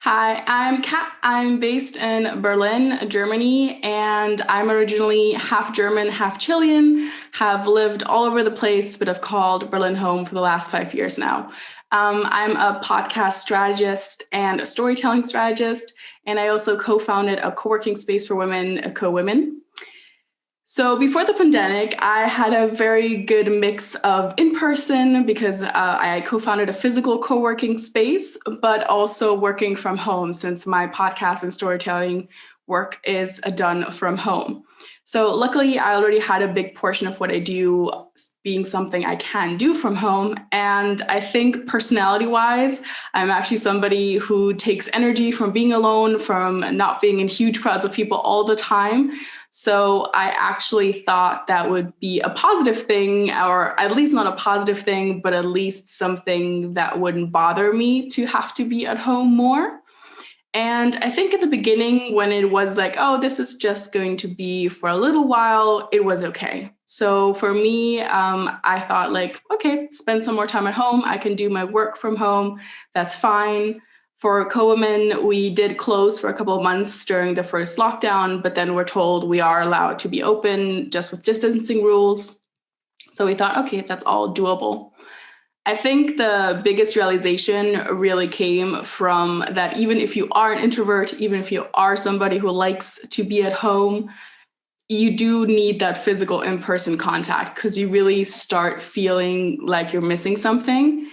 Hi, I'm Kat. I'm based in Berlin, Germany, and I'm originally half German, half Chilean. Have lived all over the place, but have called Berlin home for the last 5 years now. I'm a podcast strategist and a storytelling strategist, and I also co-founded a co-working space for women, CoWomen. So before the pandemic, I had a very good mix of in-person because I co-founded a physical co-working space, but also working from home since my podcast and storytelling work is done from home. So luckily, I already had a big portion of what I do being something I can do from home. And I think personality-wise, I'm actually somebody who takes energy from being alone, from not being in huge crowds of people all the time. So I actually thought that would be a positive thing, or at least not a positive thing, but at least something that wouldn't bother me to have to be at home more. And I think at the beginning, when it was like, oh, this is just going to be for a little while, it was okay. So for me, I thought like, okay, spend some more time at home. I can do my work from home. That's fine. For CoWomen, we did close for a couple of months during the first lockdown, but then we're told we are allowed to be open just with distancing rules. So we thought, okay, that's all doable. I think the biggest realization really came from that even if you are an introvert, even if you are somebody who likes to be at home, you do need that physical in-person contact because you really start feeling like you're missing something.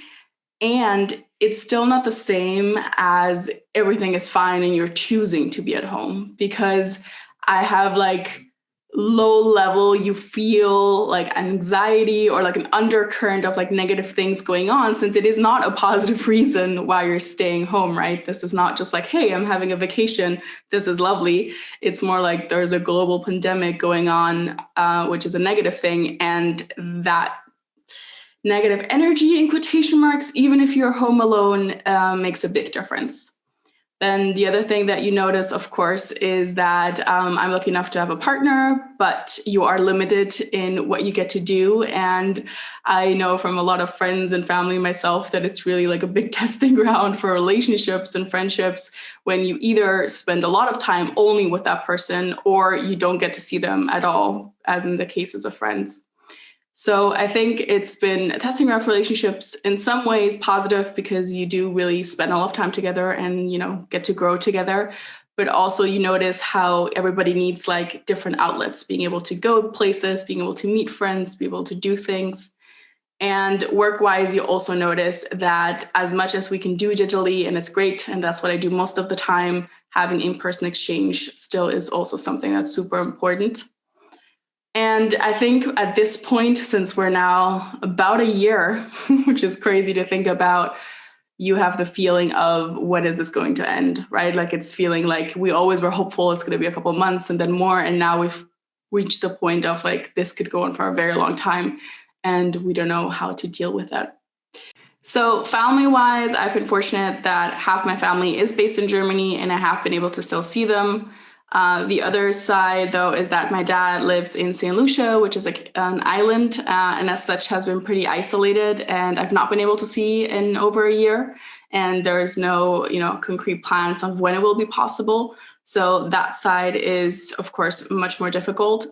And it's still not the same as everything is fine and you're choosing to be at home, because I have like low level, you feel like anxiety or like an undercurrent of like negative things going on, since it is not a positive reason why you're staying home, right? This is not just like, hey, I'm having a vacation, this is lovely. It's more like there's a global pandemic going on, which is a negative thing. And that negative energy in quotation marks, even if you're home alone, makes a big difference. Then the other thing that you notice, of course, is that I'm lucky enough to have a partner, but you are limited in what you get to do. And I know from a lot of friends and family myself that it's really like a big testing ground for relationships and friendships when you either spend a lot of time only with that person or you don't get to see them at all, as in the cases of friends. So I think it's been a testing ground for relationships, in some ways positive because you do really spend a lot of time together and, get to grow together. But also you notice how everybody needs like different outlets, being able to go places, being able to meet friends, be able to do things. And work-wise, you also notice that as much as we can do digitally, and it's great, and that's what I do most of the time, having in-person exchange still is also something that's super important. And I think at this point, since we're now about a year, which is crazy to think about, you have the feeling of when is this going to end, right? Like it's feeling like we always were hopeful it's going to be a couple of months and then more. And now we've reached the point of like, this could go on for a very long time. And we don't know how to deal with that. So family-wise, I've been fortunate that half my family is based in Germany and I have been able to still see them. The other side, though, is that my dad lives in St. Lucia, which is like an island, and as such has been pretty isolated, and I've not been able to see in over a year. And there's no, concrete plans of when it will be possible. So that side is, of course, much more difficult.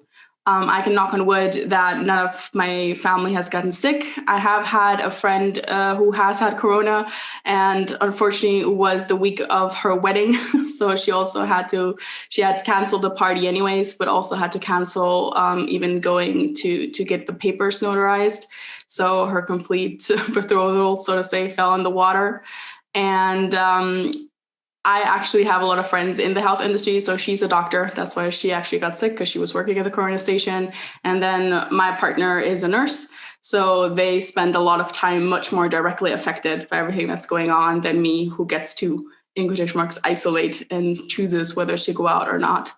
I can knock on wood that none of my family has gotten sick. I have had a friend who has had corona, and unfortunately it was the week of her wedding. So she had canceled the party anyways, but also had to cancel even going to get the papers notarized. So her complete betrothal, so to say, fell in the water. And I actually have a lot of friends in the health industry. So she's a doctor. That's why she actually got sick, because she was working at the corona station. And then my partner is a nurse. So they spend a lot of time much more directly affected by everything that's going on than me, who gets to, in quotation marks, isolate and chooses whether to go out or not.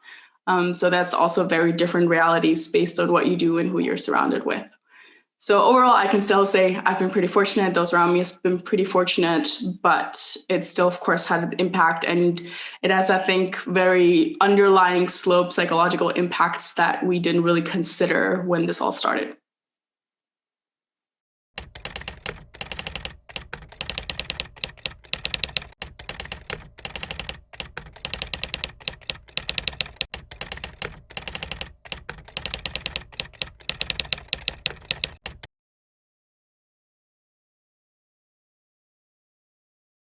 So that's also very different realities based on what you do and who you're surrounded with. So overall, I can still say I've been pretty fortunate. Those around me have been pretty fortunate, but it still, of course, had an impact. And it has, I think, very underlying slope psychological impacts that we didn't really consider when this all started.